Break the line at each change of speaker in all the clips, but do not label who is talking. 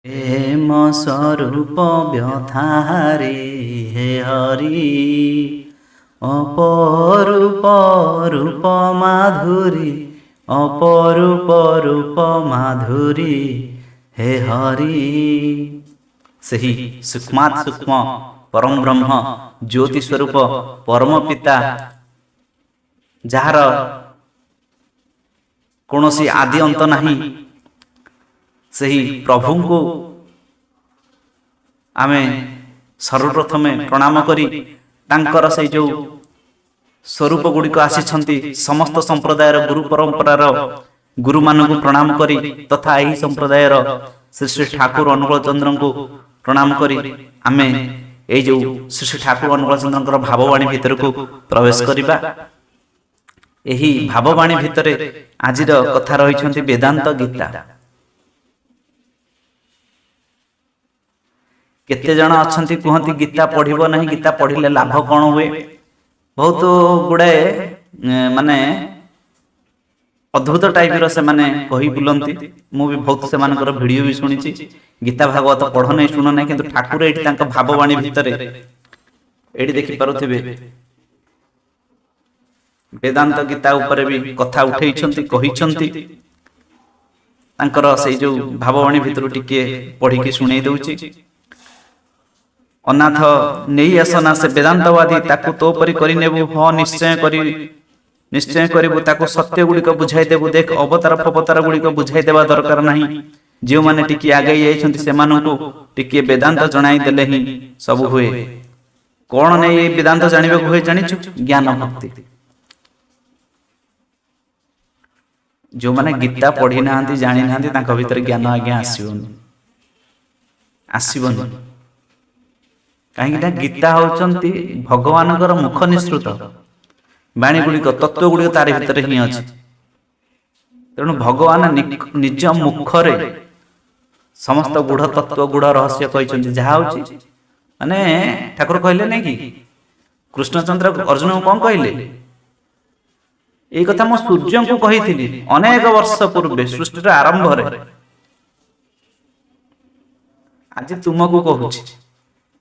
প্রেম স্বরূপ ব্যথারে হে হরি অপরূপ রূপ মাধুরী অপরূপ রূপ মাধুরী হে হরি। ସେହି ସୂକ୍ଷ୍ମାତ୍ ସୂକ୍ଷ୍ମ ପରମ ବ୍ରହ୍ମ ଜ୍ୟୋତି ସ୍ୱରୂପ ପରମ ପିତା, ଯାହାର କୌଣସି ଆଦି ଅନ୍ତ ନାହିଁ, ସେହି ପ୍ରଭୁଙ୍କୁ ଆମେ ସର୍ବପ୍ରଥମେ ପ୍ରଣାମ କରି ତାଙ୍କର ସେଇ ଯେଉଁ ସ୍ୱରୂପ ଗୁଡ଼ିକ ଆସିଛନ୍ତି, ସମସ୍ତ ସମ୍ପ୍ରଦାୟର ଗୁରୁ ପରମ୍ପରାର ଗୁରୁମାନଙ୍କୁ ପ୍ରଣାମ କରି ତଥା ଏହି ସମ୍ପ୍ରଦାୟର ଶ୍ରୀ ଶ୍ରୀ ଠାକୁର ଅନୁକୂଳ ଚନ୍ଦ୍ରଙ୍କୁ ପ୍ରଣାମ କରି ଆମେ ଏଇ ଯେଉଁ ଶ୍ରୀ ଶ୍ରୀ ଠାକୁର ଅନୁକୂଳ ଚନ୍ଦ୍ରଙ୍କର ଭାବବାଣୀ ଭିତରକୁ ପ୍ରବେଶ କରିବା। ଏହି ଭାବବାଣୀ ଭିତରେ ଆଜିର କଥା ରହିଛନ୍ତି ବେଦାନ୍ତ ଗୀତା। କେତେ ଜଣ ଅଛନ୍ତି କୁହନ୍ତି ଗୀତା ପଢ଼ିବ ନାହିଁ, ଗୀତା ପଢ଼ିଲେ ଲାଭ କ'ଣ ହୁଏ? ବହୁତ ଗୁଡ଼ାଏ ମାନେ ଅଦ୍ଭୁତ ଟାଇପର ସେମାନେ କହି ବୁଲନ୍ତି। ମୁଁ ବି ବହୁତ ସେମାନଙ୍କର ଭିଡ଼ିଓ ବି ଶୁଣିଛି। ଗୀତା ଭାଗବତ ପଢ଼ ନାହିଁ, ଶୁଣ ନାହିଁ, କିନ୍ତୁ ଠାକୁର ଏଇଠି ତାଙ୍କ ଭାବବାଣୀ ଭିତରେ ଏଇଠି ଦେଖିପାରୁଥିବେ ବେଦାନ୍ତ ଗୀତା ଉପରେ ବି କଥା ଉଠେଇଛନ୍ତି, କହିଛନ୍ତି। ତାଙ୍କର ସେଇ ଯେଉଁ ଭାବବାଣୀ ଭିତରୁ ଟିକେ ପଢ଼ିକି ଶୁଣେଇ ଦଉଛି। ଅନାଥ ନେଇ ଆସନା ସେ ବେଦାନ୍ତବାଦୀ, ତାକୁ ତୋ ପରି କରିନେବୁ, ହଁ ନିଶ୍ଚୟ କରିବୁ, ତାକୁ ସତ୍ୟ ଗୁଡ଼ିକ ବୁଝାଇ ଦେବୁ। ଦେଖ ଅବତାର ଫବତାର ଗୁଡ଼ିକ ବୁଝାଇ ଦେବା ଦରକାର ନାହିଁ। ଯେଉଁମାନେ ଟିକେ ଆଗେଇ ଯାଇଛନ୍ତି ସେମାନଙ୍କୁ ଟିକେ ବେଦାନ୍ତ ଜଣାଇ ଦେଲେ ହିଁ ସବୁ ହୁଏ। କ'ଣ ନେଇ এই ବେଦାନ୍ତ ଜାଣିବାକୁ ହୁଏ ଜାଣିଛୁ? ଜ୍ଞାନ ଭକ୍ତି। ଯେଉଁମାନେ ଗୀତା ପଢ଼ି ନାହାନ୍ତି, ଜାଣି ନାହାନ୍ତି, ତାଙ୍କ ଭିତରେ ଜ୍ଞାନ ଆଜ୍ଞା ଆସିବନି। କାହିଁକିନା ଗୀତା ହେଉଛନ୍ତି ଭଗବାନଙ୍କର ମୁଖ ନିସୃତ ବାଣୀ ଗୁଡ଼ିକ, ତତ୍ଵ ଗୁଡ଼ିକ ତାରି ଭିତରେ ହିଁ ଅଛି। ତେଣୁ ଭଗବାନ ନିଜ ମୁଖରେ ସମସ୍ତ ଗୂଢ଼ ତତ୍ଵ ଗୂଢ଼ ରହସ୍ୟ କହିଛନ୍ତି। ଯାହା ହେଉଛି ମାନେ ଠାକୁର କହିଲେ ନାଇଁ କି, କୃଷ୍ଣଚନ୍ଦ୍ର ଅର୍ଜୁନଙ୍କୁ କ'ଣ କହିଲେ? ଏଇ କଥା ମୁଁ ସୂର୍ଯ୍ୟଙ୍କୁ କହିଥିଲି ଅନେକ ବର୍ଷ ପୂର୍ବେ, ସୃଷ୍ଟିର ଆରମ୍ଭରେ। ଆଜି ତୁମକୁ କହୁଛି।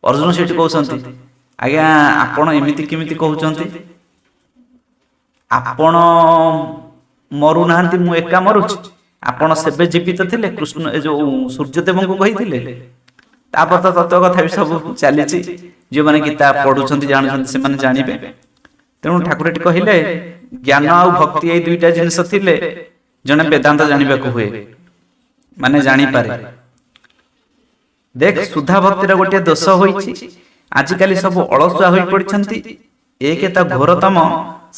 ଅର୍ଜୁନ ସେଠି କହୁଛନ୍ତି, ଆଜ୍ଞା ଆପଣ ଏମିତି କେମିତି କହୁଛନ୍ତି? ଆପଣ ମରୁନାହାନ୍ତି, ମୁଁ ଏକା ମରୁଛି। ଆପଣ ସେବେ ଜୀବିତ ଥିଲେ, କୃଷ୍ଣ ଏ ଯେଉଁ ସୂର୍ଯ୍ୟଦେବଙ୍କୁ କହିଥିଲେ। ତାପରେ ତ ତତ୍ଵ କଥା ବି ସବୁ ଚାଲିଛି। ଯେଉଁମାନେ ଗୀତା ପଢ଼ୁଛନ୍ତି, ଜାଣୁଛନ୍ତି, ସେମାନେ ଜାଣିବେ। ତେଣୁ ଠାକୁର ଏଠି କହିଲେ ଜ୍ଞାନ ଆଉ ଭକ୍ତି ଏଇ ଦୁଇଟା ଜିନିଷ ଥିଲେ ଜଣେ ବେଦାନ୍ତ ଜାଣିବାକୁ ହୁଏ, ମାନେ ଜାଣିପାରେ। ଦେଖ ସୁଧା ଭକ୍ତିର ଗୋଟିଏ ଦୋଷ ହୋଇଛି। ଆଜିକାଲି ସବୁ ଅଳସୁଆ ହୋଇ ପଡ଼ିଛନ୍ତି। ଏକ ତ ଘୋରତମ,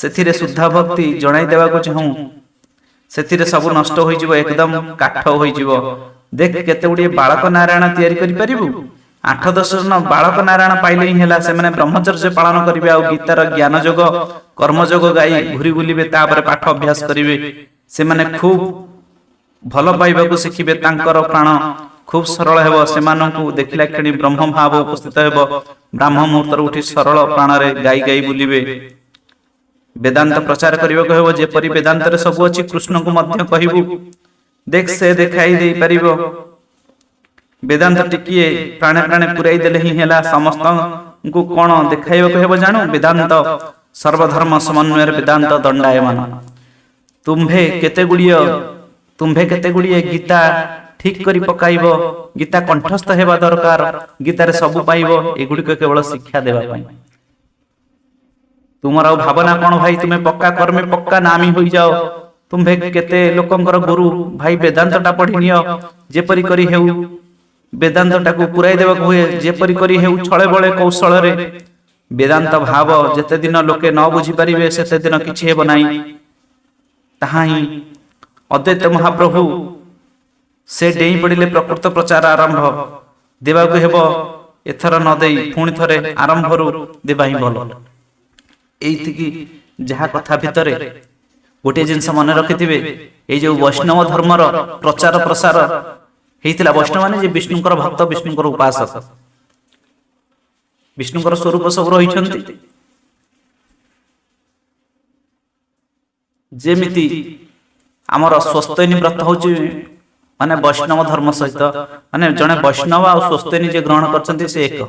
ସେଥିରେ ସୁଧା ଭକ୍ତି ଜଣାଇ ଦେବାକୁ ଚାହୁଁ, ସେଥିରେ ସବୁ ନଷ୍ଟ ହୋଇଯିବ, ଏକଦମ କାଠ ହୋଇଯିବ। ଦେଖ କେତେ ଗୁଡ଼ିଏ ବାଳକ ନାରାୟଣ ତିଆରି କରିପାରିବୁ। 8-10 ଜଣ ବାଳକ ନାରାୟଣ ପାଇଲେ ହିଁ ହେଲା। ସେମାନେ ବ୍ରହ୍ମଚର୍ଯ୍ୟ ପାଳନ କରିବେ, ଆଉ ଗୀତାର ଜ୍ଞାନ ଯୋଗ କର୍ମଯୋଗ ଗାଇ ଘୁରି ବୁଲିବେ, ତାପରେ ପାଠ ଅଭ୍ୟାସ କରିବେ। ସେମାନେ ଖୁବ୍ ଭଲ ପାଇବାକୁ ଶିଖିବେ, ତାଙ୍କର ପ୍ରାଣ ଖୁବ୍ ସରଳ ହେବ। ସେମାନଙ୍କୁ ଦେଖିଲା କ୍ଷଣି ବ୍ରହ୍ମ ଭାବ ଉପସ୍ଥିତ ହେବ। ବ୍ରାହ୍ମ ମୁହୂର୍ତ୍ତରୁ ଉଠି ସରଳ ପ୍ରାଣରେ ଗାଇ ଗାଇ ବୁଲିବେ। ବେଦାନ୍ତ ପ୍ରଚାର କରିବାକୁ ହେବ। ଯେପରି ବେଦାନ୍ତରେ ସବୁ ଅଛି, କୃଷ୍ଣଙ୍କୁ ମଧ୍ୟ କହିବୁ, ଦେଖ ସେ ଦେଖାଇ ଦେଇପାରିବ। ବେଦାନ୍ତ ଟିକିଏ ପ୍ରାଣେ ପ୍ରାଣେ ପୁରାଇ ଦେଲେ ହିଁ ହେଲା। ସମସ୍ତଙ୍କୁ କ'ଣ ଦେଖାଇବାକୁ ହେବ ଜାଣୁ? ବେଦାନ୍ତ ସର୍ବଧର୍ମ ସମନ୍ୱୟରେ ବେଦାନ୍ତ ଦଣ୍ଡାୟମାନ। ତୁମ୍ଭେ କେତେ ଗୁଡ଼ିଏ ଗୀତା ଠିକ୍ କରି ପକାଇବ। ଗୀତା କଣ୍ଠସ୍ଥ ହେବା ଦରକାର। ଗୀତାରେ ସବୁ ପାଇବ। ଏଗୁଡ଼ିକ କେବଳ ଶିକ୍ଷା ଦେବା ପାଇଁ। ତୁମର ଆଉ ଭାବନା କ'ଣ ଭାଇ? ତୁମେ ପକ୍କା କର୍ମେ ପକ୍କା ନାମୀ ହୋଇଯାଅ। ତୁମ୍ଭେ କେତେ ଲୋକଙ୍କର ଗୁରୁ ଭାଇ, ବେଦାନ୍ତଟା ପଢ଼ି ନିଅ। ଯେପରି କରି ହେଉ ବେଦାନ୍ତଟାକୁ ପୁରାଇ ଦେବାକୁ ହୁଏ, ଯେପରି କରି ହେଉ ଛଳେ ବଳେ କୌଶଳରେ। ବେଦାନ୍ତ ଭାବ ଯେତେ ଦିନ ଲୋକେ ନ ବୁଝିପାରିବେ, ସେତେ ଦିନ କିଛି ହେବ ନାହିଁ। ତାହା ହିଁ ଅଦ୍ୱୈତ ମହାପ୍ରଭୁ ସେ ଡେଇଁ ପଡ଼ିଲେ। ପ୍ରକୃତ ପ୍ରଚାର ଆରମ୍ଭ ଦେବାକୁ ହେବ। ଏଥର ନ ଦେଇ ପୁଣି ଥରେ ଆରମ୍ଭରୁ ଦେବା ହିଁ ଭଲ। ଏଇତିକି ଯାହା କଥା ଭିତରେ ଗୋଟିଏ ଜିନିଷ ମନେ ରଖିଥିବେ, ଏଇ ଯେଉଁ ବୈଷ୍ଣବ ଧର୍ମର ପ୍ରଚାର ପ୍ରସାର ହେଇଥିଲା। ବୈଷ୍ଣବ ମାନେ ଯେ ବିଷ୍ଣୁଙ୍କର ଭକ୍ତ, ବିଷ୍ଣୁଙ୍କର ଉପାସକ, ବିଷ୍ଣୁଙ୍କର ସ୍ୱରୂପ ସବୁ ରହିଛନ୍ତି। ଯେମିତି ଆମର ସ୍ୱସ୍ତୟିନୀ ବ୍ରତ ହେଉଛି ମାନେ ବୈଷ୍ଣବ ଧର୍ମ ସହିତ ମାନେ ଜଣେ ବୈଷ୍ଣବ ଆଉ ସ୍ୱସ୍ତିନୀ ଯେ ଗ୍ରହଣ କରିଛନ୍ତି ସେ ଏକ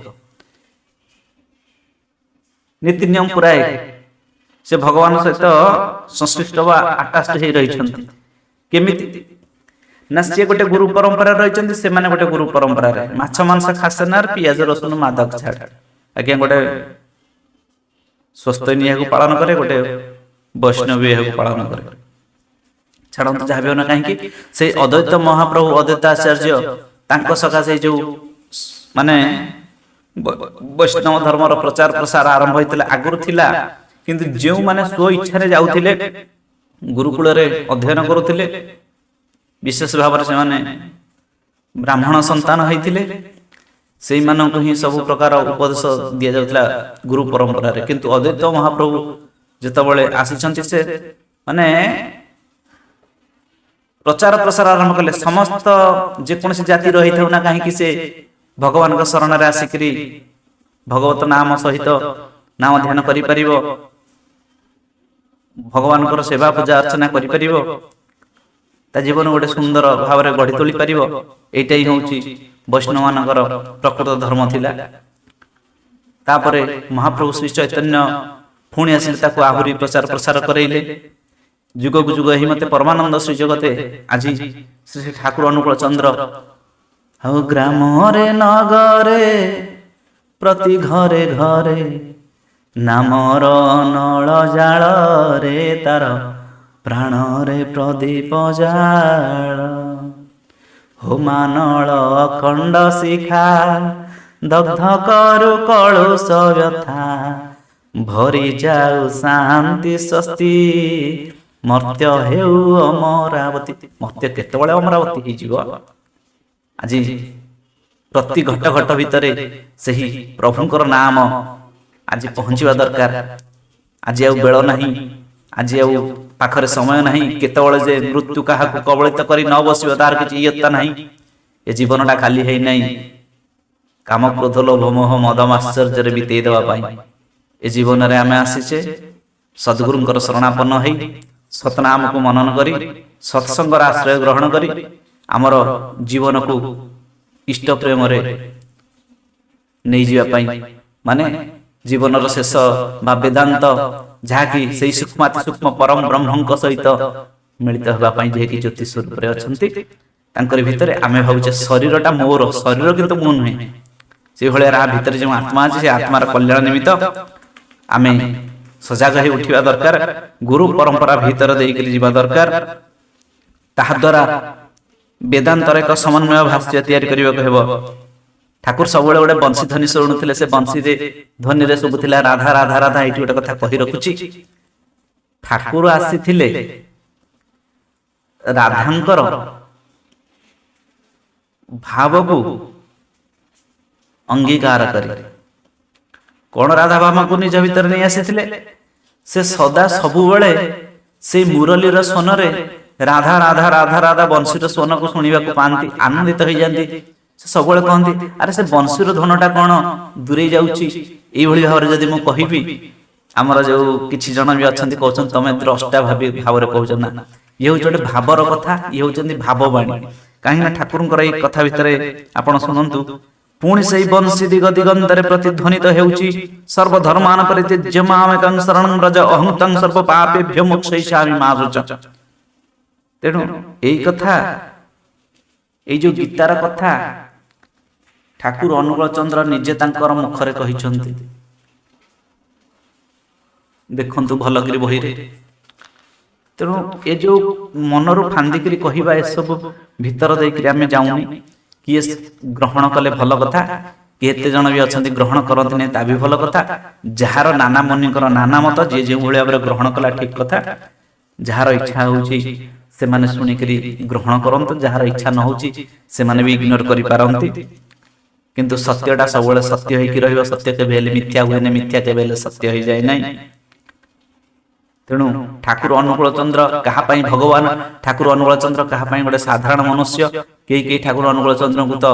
ନୀତି ନିୟମ ପୁରା ଏକ ସେ ଭଗବାନ ସହିତ ସଂଶ୍ଳିଷ୍ଟ ବା ଆଟାଚ ହେଇ ରହିଛନ୍ତି। କେମିତି ନା ସିଏ ଗୋଟେ ଗୁରୁ ପରମ୍ପରାରେ ରହିଛନ୍ତି, ସେମାନେ ଗୋଟେ ଗୁରୁ ପରମ୍ପରାରେ ମାଛ ମାଂସ ଖାସେନାର ପିଆଜ ରସୁଣ ମାଦକ ଛାଡ। ଆଜ୍ଞା ଗୋଟେ ସ୍ୱସ୍ତିନୀ ଏହାକୁ ପାଳନ କରେ, ଗୋଟେ ବୈଷ୍ଣବୀ ଏହାକୁ ପାଳନ କରେ। ଛାଡ଼ନ୍ତୁ ଯାହା ବି ହଉ ନା କାହିଁକି ସେଇ ଅଦ୍ୱୈତ ମହାପ୍ରଭୁ ଅଦ୍ୱୈତ ଆଚାର୍ଯ୍ୟ ତାଙ୍କ ସକାଶେ ଯୋଉ ମାନେ ବୈଷ୍ଣବ ଧର୍ମର ପ୍ରଚାର ପ୍ରସାର ଆରମ୍ଭ ହୋଇଥିଲା ଆଗରୁ ଥିଲା, କିନ୍ତୁ ଯେଉଁମାନେ ସ୍ୱ ଇଚ୍ଛାରେ ଯାଉଥିଲେ ଗୁରୁକୁଳରେ ଅଧ୍ୟୟନ କରୁଥିଲେ, ବିଶେଷ ଭାବରେ ସେମାନେ ବ୍ରାହ୍ମଣ ସନ୍ତାନ ହେଇଥିଲେ, ସେଇମାନଙ୍କୁ ହିଁ ସବୁ ପ୍ରକାର ଉପଦେଶ ଦିଆଯାଉଥିଲା ଗୁରୁ ପରମ୍ପରାରେ। କିନ୍ତୁ ଅଦ୍ୱୈତ ମହାପ୍ରଭୁ ଯେତେବେଳେ ଆସିଛନ୍ତି ସେ ମାନେ ପ୍ରଚାର ପ୍ରସାର ଆରମ୍ଭ କଲେ। ସମସ୍ତ ଯେକୌଣସି ଜାତି ରହିଥାଉ ନା କାହିଁକି ସେ ଭଗବାନଙ୍କ ଶରଣରେ ଆସିକରି ଭଗବତ ନାମ ସହିତ ନାମ ଧ୍ୟାନ କରିପାରିବ, ଭଗବାନଙ୍କର ସେବା ପୂଜା ଅର୍ଚ୍ଚନା କରିପାରିବ, ତା ଜୀବନ ଗୋଟେ ସୁନ୍ଦର ଭାବରେ ଗଢି ତୋଳି ପାରିବ। ଏଇଟା ହିଁ ହଉଛି ବୈଷ୍ଣବ ମାନଙ୍କର ପ୍ରକୃତ ଧର୍ମ ଥିଲା। ତାପରେ ମହାପ୍ରଭୁ ଶ୍ରୀ ଚୈତନ୍ୟ ପୁଣି ଆସିଲେ ତାକୁ ଆହୁରି ପ୍ରଚାର ପ୍ରସାର କରେଇଲେ। ଯୁଗକୁ ଯୁଗ ଏହି ମତେ ପରମାନନ୍ଦ ଶ୍ରୀ ଜଗତେ ଆଜି ଶ୍ରୀ ଠାକୁର ଅନୁକୂଳ ଚନ୍ଦ୍ର ଆଉ ଗ୍ରାମରେ ନଗରେ ପ୍ରତି ଘରେ ଘରେ ନାମର ନଳ ଜାଳରେ ତାର ପ୍ରାଣରେ ପ୍ରଦୀପ ଜାଳ ହୋମାନଳ ଅଖଣ୍ଡ ଶିଖା ଦଗ୍ଧ କରୁ କଳୁଷ ବ୍ୟଥା ଭରି ଯାଉ ଶାନ୍ତି ସ୍ୱସ୍ତି ମର୍ତ୍ତ୍ୟ ହେଉ ଅମରାବତୀ। ମର୍ତ୍ତ୍ୟ କେତେବେଳେ ଅମରାବତୀ ହେଇଯିବ? ଆଜି ପ୍ରତି ଘଟ ଘଟ ଭିତରେ ସେହି ପ୍ରଭୁଙ୍କର ନାମ ଆଜି ପହଞ୍ଚିବା ଦରକାର। ଆଜି ଆଉ ବେଳ ନାହିଁ, ଆଜି ଆଉ ପାଖରେ ସମୟ ନାହିଁ। କେତେବେଳେ ଯେ ମୃତ୍ୟୁ କାହାକୁ କବଳିତ କରି ନ ବସିବ ତାର କିଛି ଇୟତ୍ତା ନାହିଁ। ଏ ଜୀବନଟା ଖାଲି ହେଇନାହିଁ କାମ କ୍ରୋଧ ଲୋଭ ମୋହ ମଦ ମାଶ୍ଚର୍ଯ୍ୟରେ ବିତେଇ ଦେବା ପାଇଁ। ଏ ଜୀବନରେ ଆମେ ଆସିଛେ ସଦ୍ଗୁରୁଙ୍କର ଶରଣାପନ୍ନ ହେଇ ସତନାମକୁ ମନନ କରି ସତ୍ସଙ୍ଗର ଆଶ୍ରୟ ଗ୍ରହଣ କରି ଆମର ଜୀବନକୁ ଇଷ୍ଟ ପ୍ରେମରେ ନେଇଯିବା ପାଇଁ, ମାନେ ଜୀବନର ଶେଷ ବା ବେଦାନ୍ତ ଯାହାକି ସେଇ ସୂକ୍ଷ୍ମାତି ସୂକ୍ଷ୍ମ ପରମ ବ୍ରହ୍ମଙ୍କ ସହିତ ମିଳିତ ହେବା ପାଇଁ ଯିଏକି ଜ୍ୟୋତି ସ୍ୱରୂପରେ ଅଛନ୍ତି, ତାଙ୍କରି ଭିତରେ ଆମେ ଭାବୁଛେ ଶରୀରଟା ମୋର, ଶରୀର କିନ୍ତୁ ମୁଁ ନୁହେଁ। ସେଇଭଳିଆ ଆ ଭିତରେ ଯେଉଁ ଆତ୍ମା ଅଛି ସେ ଆତ୍ମାର କଲ୍ୟାଣ ନିମିତ୍ତ ଆମେ ସଜାଗ ହେଇ ଉଠିବା ଦରକାର। ଗୁରୁ ପରମ୍ପରା ଭିତର ଦେଇକରି ଯିବା ଦରକାର। ତାହା ଦ୍ୱାରା ବେଦାନ୍ତର ଏକ ସମନ୍ୱୟ ଭାଷ୍ୟ ତିଆରି କରିବାକୁ ହେବ। ଠାକୁର ସବୁବେଳେ ଗୋଟେ ବଂଶୀ ଧ୍ୱନି ଶୁଣୁଥିଲେ, ସେ ବଂଶୀରେ ଧ୍ୱନିରେ ଶୁଭୁଥିଲା ରାଧା ରାଧା ରାଧା। ଏଇଠି ଗୋଟେ କଥା କହି ରଖୁଛି, ଠାକୁର ଆସିଥିଲେ ରାଧାଙ୍କର ଭାବକୁ ଅଙ୍ଗୀକାର କରି। କଣ ରାଧା ଭାବକୁ ନିଜ ଭିତରେ ନେଇ ଆସିଥିଲେ? ସେ ସଦା ସବୁବେଳେ ସେଇ ମୁରଲୀର ସ୍ୱନରେ ରାଧା ରାଧା ରାଧା ରାଧା ବଂଶୀର ସ୍ୱନକୁ ଶୁଣିବାକୁ ପାଆନ୍ତି, ଆନନ୍ଦିତ ହେଇଯାନ୍ତି। ସେ ସବୁବେଳେ କହନ୍ତି ଆରେ ସେ ବଂଶୀର ଧ୍ୱନଟା କଣ ଦୂରେଇ ଯାଉଛି। ଏଇଭଳି ଭାବରେ ଯଦି ମୁଁ କହିବି, ଆମର ଯୋଉ କିଛି ଜଣ ବି ଅଛନ୍ତି କହୁଛନ୍ତି ତମେ ଦ୍ରଷ୍ଟା ଭାବରେ କହୁଛ। ନା, ଇଏ ହଉଛି ଗୋଟେ ଭାବର କଥା, ଇଏ ହଉଛନ୍ତି ଭାବବାଣୀ। କାହିଁକି ନା ଠାକୁରଙ୍କର ଏଇ କଥା ଭିତରେ ଆପଣ ଶୁଣନ୍ତୁ, ପୁଣି ସେଇ ବଂଶୀ ଦିଗ ଦିଗନ୍ତରେ ପ୍ରତିଧ୍ୱନିତ ହେଉଛି ସର୍ବଧର୍ମାନ ପରିତ୍ୟଜ୍ୟ ମାମେକଂ ଶରଣଂ ବ୍ରଜ ଅହଂ ତଂ ସର୍ବ ପାପେଭ୍ୟୋ ମୋକ୍ଷୟିଷ୍ୟାମି ମା ଶୁଚ। ତେଣୁ ଏଇ କଥା, ଏଇ ଯୋଉ ଗୀତାର କଥା ଠାକୁର ଅନୁକୂଳ ଚନ୍ଦ୍ର ନିଜେ ତାଙ୍କର ମୁଖରେ କହିଛନ୍ତି। ଦେଖନ୍ତୁ ଭଲକରି ବହିରେ। ତେଣୁ ଏ ଯୋଉ ମନରୁ ଫାନ୍ଦିକିରି କହିବା, ଏସବୁ ଭିତର ଦେଇକିରି ଆମେ ଯାଉନି। କିଏ ଗ୍ରହଣ କଲେ ଭଲ କଥା, କିଏ ଏତେ ଜଣ ବି ଅଛନ୍ତି ଗ୍ରହଣ କରନ୍ତି ନାହିଁ, ତା ବି ଭଲ କଥା। ଯାହାର ନାନା ମୁନିଙ୍କର ନାନା ମତ, ଯିଏ ଯେଉଁଭଳି ଭାବରେ ଗ୍ରହଣ କଲା ଠିକ କଥା। ଯାହାର ଇଚ୍ଛା ହଉଛି ସେମାନେ ଶୁଣିକିରି ଗ୍ରହଣ କରନ୍ତୁ, ଯାହାର ଇଚ୍ଛା ନ ହଉଛି ସେମାନେ ବି ଇଗ୍ନୋର କରିପାରନ୍ତି। କିନ୍ତୁ ସତ୍ୟଟା ସବୁବେଳେ ସତ୍ୟ ହେଇକି ରହିବ। ସତ୍ୟ କେବେ ହେଲେ ମିଥ୍ୟା ହୁଏନି, ମିଥ୍ୟା କେବେ ହେଲେ ସତ୍ୟ ହେଇଯାଏ ନାହିଁ। ତେଣୁ ଠାକୁର ଅନୁକୂଳ ଚନ୍ଦ୍ର କାହା ପାଇଁ ଭଗବାନ, ଠାକୁର ଅନୁକୂଳ ଚନ୍ଦ୍ର କାହା ପାଇଁ ଗୋଟେ ସାଧାରଣ ମନୁଷ୍ୟ। କେହି କେହି ଠାକୁର ଅନୁକୂଳ ଚନ୍ଦ୍ରଙ୍କୁ ତ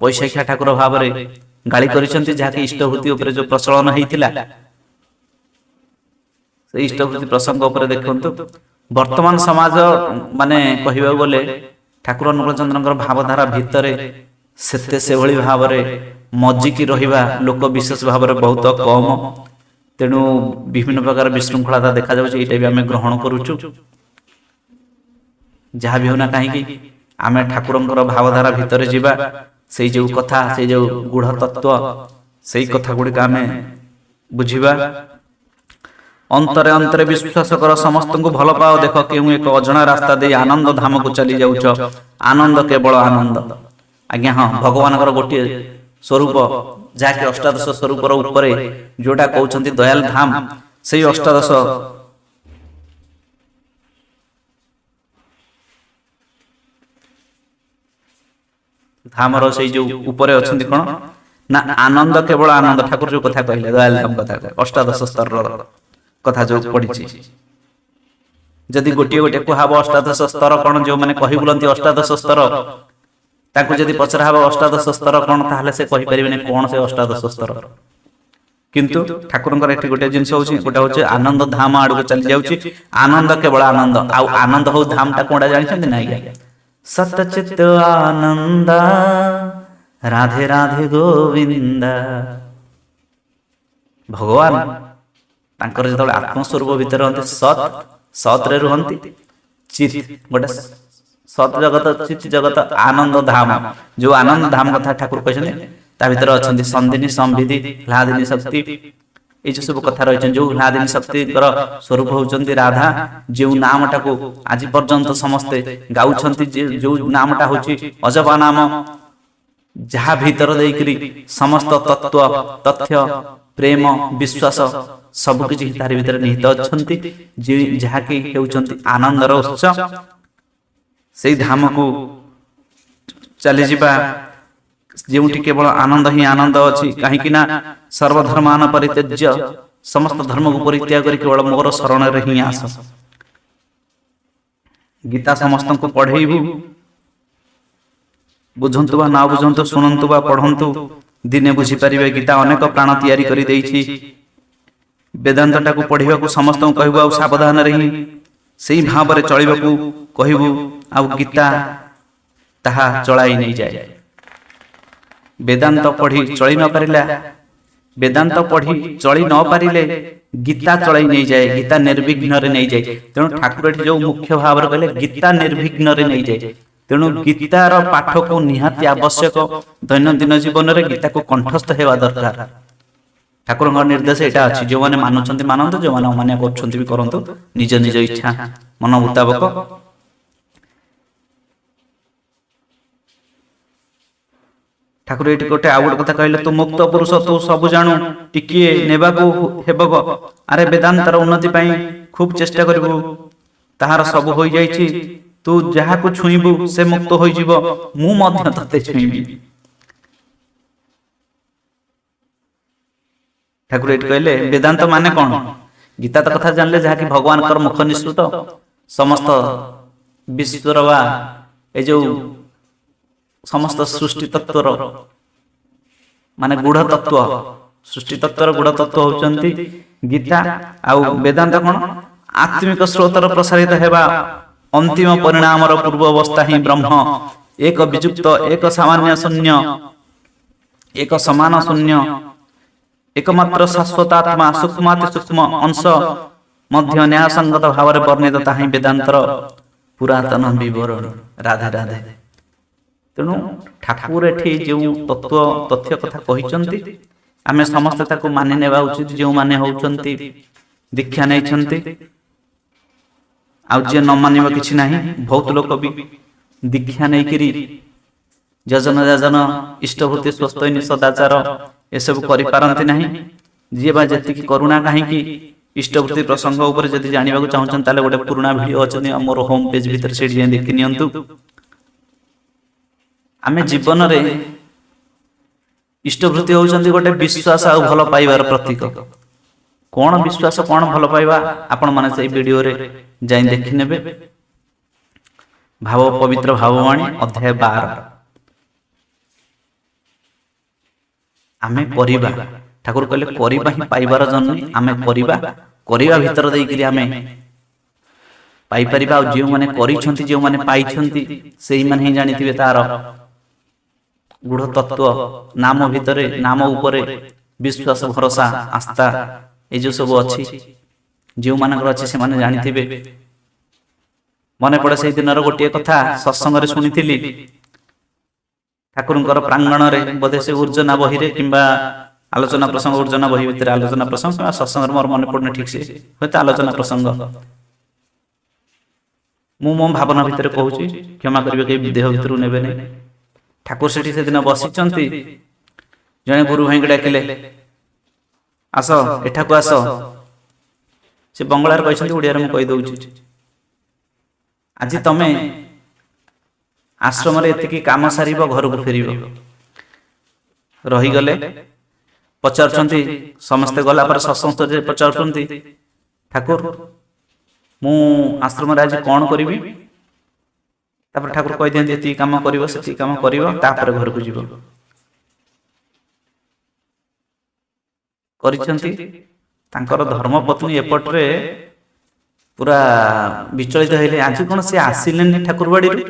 ବୈଶାଖିଆ ଠାକୁର ଭାବରେ ଗାଳି କରିଛନ୍ତି, ଯାହାକି ଇଷ୍ଟଭୂତି ଉପରେ ଯୋଉ ପ୍ରଚଳନ ହେଇଥିଲା। ସେଇ ଇଷ୍ଟଭୂତି ପ୍ରସଙ୍ଗ ଉପରେ ଦେଖନ୍ତୁ, ବର୍ତ୍ତମାନ ସମାଜ ମାନେ କହିବାକୁ ଗଲେ ଠାକୁର ନୀଳଚନ୍ଦ୍ରଙ୍କର ଭାବଧାରା ଭିତରେ ସେଭଳି ଭାବରେ ମଜିକି ରହିବା ଲୋକ ବିଶେଷ ଭାବରେ ବହୁତ କମ। ତେଣୁ ବିଭିନ୍ନ ପ୍ରକାର ବିଶୃଙ୍ଖଳତା ଦେଖାଯାଉଛି, ଏଇଟା ବି ଆମେ ଗ୍ରହଣ କରୁଛୁ। ଯାହା ବି ହେଉନା କାହିଁକି ଆମେ ଠାକୁରଙ୍କର ଭାବଧାରା ଭିତରେ ଯିବା, ସେଇ ଯେଉଁ କଥା, ସେଇ ଯେଉଁ ଗୂଢ଼ ତତ୍ଵ, ସେଇ କଥା ଗୁଡ଼ିକ ଆମେ ବୁଝିବା। ଅନ୍ତରେ ଅନ୍ତରେ ବିଶ୍ୱାସ କର, ସମସ୍ତଙ୍କୁ ଭଲ ପାଅ, ଦେଖ କେଉଁ ଏକ ଅଜଣା ରାସ୍ତା ଦେଇ ଆନନ୍ଦ ଧାମକୁ ଚାଲି ଯାଉଛ। ଆନନ୍ଦ କେବଳ ଆନନ୍ଦ। ଆଜ୍ଞା ହଁ, ଭଗବାନଙ୍କର ଗୋଟିଏ ସ୍ୱରୂପ, ଯାହାକି ଅଷ୍ଟାଦଶ ସ୍ୱରୂପର ଉପରେ ଯୋଉଟା କହୁଛନ୍ତି ଦୟାଲ ଧାମ, ସେଇ ଅଷ୍ଟାଦଶ ଧାମର ସେଇ ଯୋଉ ଉପରେ ଅଛନ୍ତି କଣ ନା ଆନନ୍ଦ କେବଳ ଆନନ୍ଦ। ଠାକୁର ଯୋଉ କଥା କହିଲେ ଦୟାଲ ଧାମ କଥା, ଅଷ୍ଟାଦଶ ସ୍ତରର କଥା ଯୋଉ ପଡିଛି, ଯଦି ଗୋଟିଏ ଗୋଟିଏ କୁହାବ ଅଷ୍ଟାଦଶ ସ୍ତର କଣ, ଯୋଉମାନେ କହି ବୁଲନ୍ତି ଅଷ୍ଟାଦଶ ସ୍ତର, ତାଙ୍କୁ ଯଦି ପଚରା ହବ ଅଷ୍ଟାଦଶ ସ୍ତର କଣ, ତାହେଲେ ସେ କହିପାରିବେନି କଣ ସେ ଅଷ୍ଟାଦଶ ସ୍ତର। କିନ୍ତୁ ଠାକୁରଙ୍କର ଏଠି ଗୋଟେ ଜିନିଷ ହଉଛି, ଗୋଟେ ହଉଛି ଆନନ୍ଦ ଧାମ ଆଡକୁ ଚାଲି ଯାଉଛି। ଆନନ୍ଦ କେବଳ ଆନନ୍ଦ। ଆଉ ଆନନ୍ଦ ହଉ ଧାମଟା କୋଉଟା ଜାଣିଛନ୍ତି ନା ଆଜ୍ଞା? ସତଚିତ ଆନନ୍ଦ ରାଧେ ରାଧେ ଗୋବିନ୍ଦ। ଭଗବାନ ତାଙ୍କର ଯେତେବେଳେ ଆତ୍ମସ୍ୱରୂପ ଭିତରେ ରହନ୍ତି, ସତରେ ରୁହନ୍ତି, ଚିତ୍ ଗୋଟେ ସତ୍ ଜଗତ, ଚିତ୍ ଜଗତ, ଆନନ୍ଦ ଧାମ। ଯୋଉ ଆନନ୍ଦ ଧାମ କଥା ଠାକୁର କହିଛନ୍ତି, ତା ଭିତରେ ଅଛନ୍ତି ସନ୍ଧିନୀ, ସମ୍ବିଧି, ହ୍ଲାଦିନୀ ଶକ୍ତି, এই যে ସବୁ କଥା ରହିଛନ୍ତି। ଯୋଉ ହ୍ଲାଦିନୀ ଶକ୍ତିଙ୍କର ସ୍ୱରୂପ ହଉଛନ୍ତି ରାଧା, ଯେଉଁ ନାମଟାକୁ ଆଜି ପର୍ଯ୍ୟନ୍ତ ସମସ୍ତେ ଗାଉଛନ୍ତି, ଯୋଉ ନାମଟା ହଉଛି ଅଜବା ନାମ, ଯାହା ଭିତର ଦେଇକରି ସମସ୍ତ ତତ୍ଵ, ତଥ୍ୟ, ପ୍ରେମ, ବିଶ୍ୱାସ ସବୁକିଛି ତାରି ଭିତରେ ନିହିତ ଅଛନ୍ତି, ଯାହାକି ହେଉଛନ୍ତି ଆନନ୍ଦର ଉତ୍ସ। ସେଇ ଧାମକୁ ଚାଲିଯିବା, ଯେଉଁଠି କେବଳ ଆନନ୍ଦ ହିଁ ଆନନ୍ଦ ଅଛି। କାହିଁକି ନା ସର୍ବଧର୍ମାନ ପରିତ୍ୟଜ୍ୟ, ସମସ୍ତ ଧର୍ମକୁ ପରିତ୍ୟାଗ କରି କେବଳ ମୋର ଶରଣରେ ହିଁ ଆସ। ଗୀତା ସମସ୍ତଙ୍କୁ ପଢେଇବୁ, ବୁଝନ୍ତୁ ବା ନ ବୁଝନ୍ତୁ, ଶୁଣନ୍ତୁ ବା ପଢନ୍ତୁ, ଦିନେ ବୁଝିପାରିବେ। ଗୀତା ଅନେକ ପ୍ରାଣ ତିଆରି କରି ଦେଇଛି। ବେଦାନ୍ତଟାକୁ ପଢିବାକୁ ସମସ୍ତଙ୍କୁ କହିବୁ, ଆଉ ସାବଧାନରେ ହିଁ ସେଇ ଭାବରେ ଚଳିବାକୁ କହିବୁ। ଆଉ ଗୀତା ତାହା ଚଳାଇ ନେଇଯାଏ। ବେଦାନ୍ତ ପଢି ଚଳି ନ ପାରିଲା, ବେଦାନ୍ତ ପଢି ଚଳି ନ ପାରିଲେ ଗୀତା ଚଳାଇ ନେଇଯାଏ, ଗୀତା ନିର୍ବିଘ୍ନରେ ନେଇଯାଏ। ତେଣୁ ଠାକୁର ଏଠି ଯୋଉ ମୁଖ୍ୟ ଭାବରେ କହିଲେ ଗୀତା ନିର୍ବିଘ୍ନରେ ନେଇଯାଏ। ତେଣୁ ଗୀତାର ପାଠକୁ ନିହାତି ଆବଶ୍ୟକ। ଦୈନନ୍ଦିନ ଜୀବନରେ ଗୀତାକୁ କଣ୍ଠସ୍ଥ ହେବା ଦରକାର। ଠାକୁରଙ୍କ ନିର୍ଦ୍ଦେଶ ଏଇଟା ଅଛି। ଯୋଉମାନେ ମାନୁଛନ୍ତି ମାନନ୍ତୁ, ଯୋଉମାନେ ଅମାନ୍ୟ କରୁଛନ୍ତି ବି କରନ୍ତୁ, ନିଜ ନିଜ ଇଚ୍ଛା ମନ ମୁତାବକ। ଠାକୁର ଏଇଠି ଗୋଟେ ଆଉ ଗୋଟେ କଥା କହିଲେ, ତୁ ମୁକ୍ତ ପୁରୁଷ, ତୁ ସବୁ ଜାଣୁ, ଟିକିଏ ନେବାକୁ ହେବ। ଆରେ ବେଦାନ୍ତର ଉନ୍ନତି ପାଇଁ ଖୁବ୍ ଚେଷ୍ଟା କରିବୁ, ତାହାର ସବୁ ହୋଇଯାଇଛି। ତୁ ଯାହାକୁ ଛୁଇଁବୁ ସେ ମୁକ୍ତ ହୋଇଯିବ, ମୁଁ ମଧ୍ୟ ତତେ ଛୁଇଁବି। ଠାକୁର ଏଇଠି କହିଲେ ବେଦାନ୍ତ ମାନେ କଣ? ଗୀତା ତ କଥା ଜାଣିଲେ, ଯାହାକି ଭଗବାନଙ୍କର ମୁଖ ନିଃସୃତ ସମସ୍ତ ବିଶ୍ୱର ବା ଏ ଯୋଉ ସମସ୍ତ ସୃଷ୍ଟି ତତ୍ଵର ମାନେ ଗୂଢ ତତ୍ଵ, ସୃଷ୍ଟି ତତ୍ଵର ଗୂଢ ତତ୍ଵ ହଉଛନ୍ତି ଗୀତା। ଆଉ ବେଦାନ୍ତ କଣ? ଆତ୍ମିକ ସ୍ରୋତର ପ୍ରସାରିତ ହେବା, ଅନ୍ତିମ ପରିଣାମର ପୂର୍ବ ଅବସ୍ଥା ହିଁ ବ୍ରହ୍ମ। ଏକ ବିଯୁକ୍ତ, ଏକ ସାମାନ୍ୟ ଶୂନ୍ୟ, ଏକ ସମାନ ଶୂନ୍ୟ, एकमात्र शाश्वतात्मा, सूक्ष्माति सूक्ष्म अंश मध्य न्यायसंगत भाव वर्णित ताही वेदांतर पुरातन विवरण। राधे राधे। तेणु ठाकुर एठी जो तत्व तथ्य कथा कहिसंती, आमे समस्त ताको मानि नेबा उचित। जो माने होउचंती दीक्षा नैछंती, आ जे न मानिबा किछि नाही। बहुत लोक भी दीक्षा नै करी जजन जजन इष्टभूति स्वस्तैनि सदाचार एसबु करि पारंती नाही। जे बा जति करुणा काहेकि इष्टभूति प्रसंग ऊपर जति जानिबा को चाहछन, ताले गोटे पुराना वीडियो अछि हमर होम पेज भीतर सेठी जे देखि नियंतु। आमे जीवन रे इष्टभूति होउचंती गोटे विश्वास आ भल पाइबार प्रतीक। कोन विश्वास कोन भल पाइबा आपण माने सेई वीडियो रे जाई देखि नेबे। भाव पवित्र भाववाणी अध्याय 12। आमे करिबा, ठाकुर कहले करिबा ही पाइबार जन्म। आमे करिबा, करिबा भीतर देई करी आमे ପାଇପାରିବା। ଆଉ ଯେଉଁମାନେ କରିଛନ୍ତି, ଯେଉଁମାନେ ପାଇଛନ୍ତି, ସେଇମାନେ ହିଁ ଜାଣିଥିବେ ତାର ଗୂଢ଼ ତତ୍ତ୍ୱ। ନାମ ଭିତରେ, ନାମ ଉପରେ ବିଶ୍ୱାସ, ଭରସା, ଆସ୍ଥା ଏ ଯେଉଁ ସବୁ ଅଛି, ଯେଉଁମାନଙ୍କର ଅଛି ସେମାନେ ଜାଣିଥିବେ। ମନେ ପଡ଼େ ସେଇ ଦିନର ଗୋଟିଏ କଥା ସତ୍ସଙ୍ଗରେ ଶୁଣିଥିଲି। ଠାକୁରଙ୍କର ପ୍ରାଙ୍ଗଣରେ ବୋଧେ ସେ ଉର୍ଜନା ବହିରେ କିମ୍ବା ଆଲୋଚନା ପ୍ରସଙ୍ଗ, ଉର୍ଜନା ବହି ଭିତରେ ଆଲୋଚନା ପ୍ରସଙ୍ଗ କିମ୍ବା ସତ୍ସଙ୍ଗରେ, ମୋର ମନେ ପଡୁନି ଠିକ ସେ, ହୁଏତ ଆଲୋଚନା ପ୍ରସଙ୍ଗ। ମୁଁ ମୋ ଭାବନା ଭିତରେ କହୁଛି, କ୍ଷମା କରିବେ, କେହି ଦେହ ଭିତରୁ ନେବେନି। ଠାକୁର ସେଠି ସେଦିନ ବସିଛନ୍ତି। ଜଣେ ଗୁରୁ ଭାଇଙ୍କୁ ଡାକିଲେ, ଆସ ଏଠାକୁ ଆସ। ସେ ବଙ୍ଗଳାରେ କହିଛନ୍ତି, ଓଡ଼ିଆରେ ମୁଁ କହିଦେଉଛି। ଆଜି ତମେ ଆଶ୍ରମରେ ଏତିକି କାମ ସାରିବ, ଘରକୁ ଫେରିବ। ରହିଗଲେ ପଚାରୁଛନ୍ତି, ସମସ୍ତେ ଗଲା ପରେ ସତ୍ସଙ୍ଗରେ ପଚାରୁଛନ୍ତି, ଠାକୁର ମୁଁ ଆଶ୍ରମରେ ଆଜି କଣ କରିବି? ତାପରେ ଠାକୁର କହିଦିଅନ୍ତି, ଏତିକି କାମ କରିବ, ସେତିକି କାମ କରିବ, ତାପରେ ଘରକୁ ଯିବ। କରିଛନ୍ତି। ତାଙ୍କର ଧର୍ମପତ୍ନୀ ଏପଟରେ ପୁରା ବିଚଳିତ ହେଲେ, ଆଜି କଣ ସେ ଆସିଲେନି ଠାକୁର ବାଡିରୁ?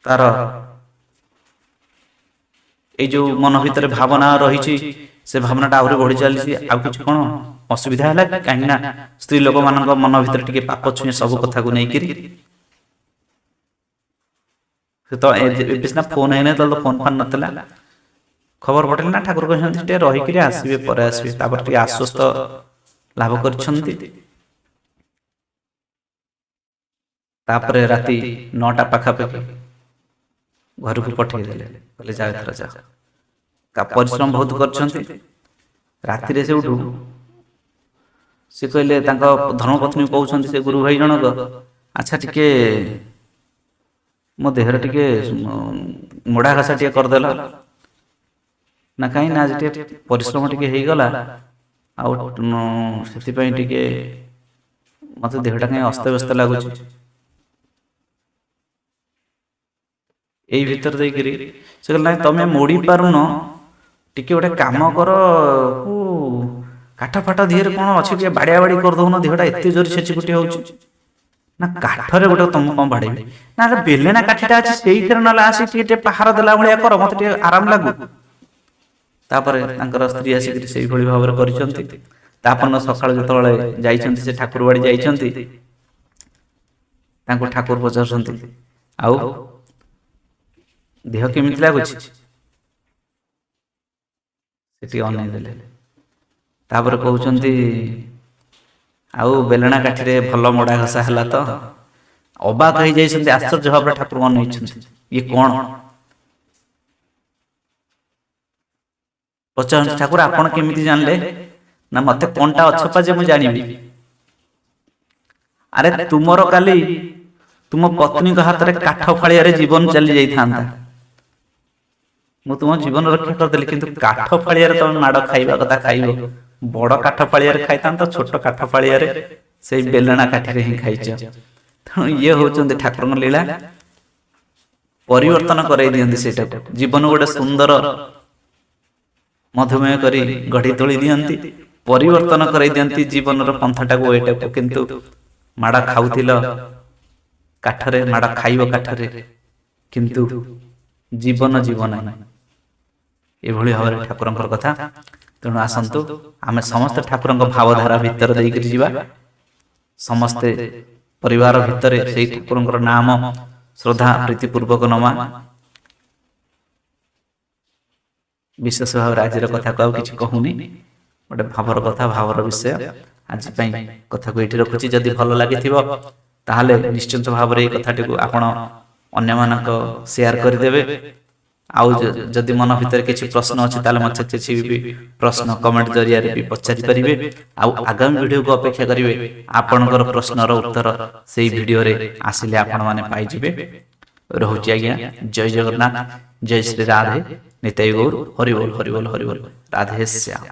ତାର এই ଯେଉଁ ମନ ଭିତରେ ଭାବନା ରହିଛି, ସେ ଭାବନାଟା ଆହୁରି ବଢି ଚାଲିଛି। ଆଉ କିଛି କଣ ଅସୁବିଧା ହେଲା? କାହିଁକି ନା ସ୍ତ୍ରୀ ଲୋକମାନଙ୍କ ମନ ଭିତରେ ଟିକେ ପାପ ଛୁଏଁ ସବୁ କଥାକୁ ନେଇକିରି। ସେ ତ ଏବେ ସିନା ଫୋନ ହେଇନି, ତାହେଲେ ତ ଫୋନ ଫାନ ନଥିଲା। ଖବର ପଠେଇଲେ ନା, ଠାକୁର କହିଛନ୍ତି ଟିକେ ରହିକିରି ଆସିବେ, ପରେ ଆସିବେ। ତାପରେ ଟିକେ ଆଶ୍ୱସ୍ତ ଲାଭ କରିଛନ୍ତି। ତାପରେ ରାତି 9ଟା ପାଖାପାଖି ଘରକୁ ପଠେଇଦେଲେ, କହିଲେ ଯାଅ ଏଥର ଯାଅ। ପରିଶ୍ରମ ବହୁତ କରିଛନ୍ତି। ରାତିରେ ସେଉଠୁ ସେ କହିଲେ, ତାଙ୍କ ଧର୍ମପତ୍ନୀ କହୁଛନ୍ତି ସେ ଗୁରୁ ଭାଇ ଜଣକ, ଆଚ୍ଛା ଟିକେ ମୋ ଦେହରେ ଟିକେ ମୋଡ଼ା ଘସା ଟିକେ କରିଦେଲ ନା। କାହିଁ ନା, ଆଜି ଟିକେ ପରିଶ୍ରମ ଟିକେ ହେଇଗଲା, ଆଉ ସେଥିପାଇଁ ଟିକେ ମତେ ଦେହଟା କାହିଁ ଅସ୍ତବ୍ୟସ୍ତ ଲାଗୁଛି। ଏଇ ଭିତରେ ଦେଇକିରି ସେ କହିଲେ, ନାଇଁ ତମେ ମୋଡ଼ି ପାରୁନ, ଟିକେ ଗୋଟେ କାମ କର, କାଠ ଫାଟ ଦିହରେ କଣ ଅଛି, ଟିକେ ବାଡିଆ ବାଡି କରିଦଉନ, ଦେହଟା ଏତେ ଜୋର ଛେଚି କୁଟି ହଉଛି। ନା କାଠରେ ଗୋଟେ ତମକୁ କଣ ବାଡେଇବି? ନା ବେଲେଣା କାଠିଟା ଅଛି, ସେଇଥିରେ ନହେଲେ ଆସି ଟିକେ ପାହାର ଦେଲା ଭଳିଆ କର, ମତେ ଟିକେ ଆରାମ ଲାଗୁ। ତାପରେ ତାଙ୍କର ସ୍ତ୍ରୀ ଆସିକିରି ସେଇଭଳି ଭାବରେ କରିଛନ୍ତି। ତାପର ସକାଳୁ ଯେତେବେଳେ ଯାଇଛନ୍ତି, ସେ ଠାକୁର ବାଡି ଯାଇଛନ୍ତି, ତାଙ୍କୁ ଠାକୁର ପଚାରୁଛନ୍ତି, ଆଉ ଦେହ କେମିତି ଲାଗୁଛି? ସେଠି ଅନେଇ ଦେଲେ। ତାପରେ କହୁଛନ୍ତି, ଆଉ ବେଲଣା କାଠିରେ ଭଲ ମୋଡ଼ା ଘଷା ହେଲା ତ? ଅବାକ ହେଇଯାଇଛନ୍ତି, ଆଶ୍ଚର୍ଯ୍ୟ ଭାବରେ ଠାକୁର ଅନେଇଛନ୍ତି, ଇଏ କଣ? ପଚାରନ୍ତି, ଠାକୁର ଆପଣ କେମିତି ଜାଣିଲେ? ନା ମତେ କଣଟା ଅଛପା ଯେ ମୁଁ ଜାଣିବି। ଆରେ ତୁମର କାଲି ତୁମ ପତ୍ନୀଙ୍କ ହାତରେ କାଠ ଫାଳିଆରେ ଜୀବନ ଚାଲି ଯାଇଥାନ୍ତା। ମୁଁ ତୁମ ଜୀବନ ରକ୍ଷା କରିଦେଲି, କିନ୍ତୁ କାଠ ଫାଳିଆରେ ତମେ ମାଡ଼ ଖାଇବା କଥା ଖାଇବ। ବଡ କାଠ ଫାଳିଆରେ ଖାଇଥାନ୍ତ, ଛୋଟ କାଠ ଫାଳିଆରେ ସେଇ ବେଲଣା କାଠିରେ ହିଁ ଖାଇଛ। ତେଣୁ ଇଏ ହଉଛନ୍ତି ଠାକୁରଙ୍କ ଲୀଳା। ପରିବର୍ତ୍ତନ କରାଇ ଦିଅନ୍ତି ସେଇଟାକୁ, ଜୀବନ ଗୋଟେ ସୁନ୍ଦର ମଧୁମେହ କରି ଗଢି ତୋଳି ଦିଅନ୍ତି, ପରିବର୍ତ୍ତନ କରାଇ ଦିଅନ୍ତି ଜୀବନର ପନ୍ଥାଟାକୁ, ଏଇଟାକୁ। କିନ୍ତୁ ମାଡ଼ ଖାଉଥିଲ କାଠରେ, ମାଡ଼ ଖାଇବ କାଠରେ, କିନ୍ତୁ ଜୀବନ ଯିବ ନାହିଁ। ଏଭଳି ଭାବରେ ଠାକୁରଙ୍କର କଥା। ତେଣୁ ଆସନ୍ତୁ ଆମେ ସମସ୍ତେ ଠାକୁରଙ୍କ ଭାବଧାରା ଭିତରେ ଦେଇକରି ଯିବା। ସମସ୍ତେ ପରିବାର ଭିତରେ ସେଇ ଠାକୁରଙ୍କର ନାମ ଶ୍ରଦ୍ଧା ପ୍ରୀତିପୂର୍ବକ ନମା। ବିଶେଷ ଭାବରେ ଆଜିର କଥାକୁ ଆଉ କିଛି କହୁନି, ଗୋଟେ ଭାବର କଥା, ଭାବର ବିଷୟ। ଆଜି ପାଇଁ କଥାକୁ ଏଇଠି ରଖୁଛି। ଯଦି ଭଲ ଲାଗିଥିବ ତାହେଲେ ନିଶ୍ଚିନ୍ତ ଭାବରେ ଏଇ କଥାଟିକୁ ଆପଣ ଅନ୍ୟମାନଙ୍କ ସେୟାର କରିଦେବେ। ଆଉ ଯଦି ମନ ଭିତରେ କିଛି ପ୍ରଶ୍ନ ଅଛି, ତାହେଲେ ମୋତେ କିଛି ବି ପ୍ରଶ୍ନ କମେଣ୍ଟ ଜରିଆରେ ବି ପଚାରି ପାରିବେ। ଆଉ ଆଗାମୀ ଭିଡ଼ିଓକୁ ଅପେକ୍ଷା କରିବେ, ଆପଣଙ୍କର ପ୍ରଶ୍ନର ଉତ୍ତର ସେଇ ଭିଡ଼ିଓରେ ଆସିଲେ ଆପଣମାନେ ପାଇଯିବେ। ରହୁଛି ଆଜ୍ଞା, ଜୟ ଜଗନ୍ନାଥ, ଜୟ ଶ୍ରୀ ରାଧେ, ନିତାଇ ଗୌର, ହରିବୋଲ ହରିବୋଲ ହରିବୋଲ, ରାଧେ ଶ୍ୟାମ।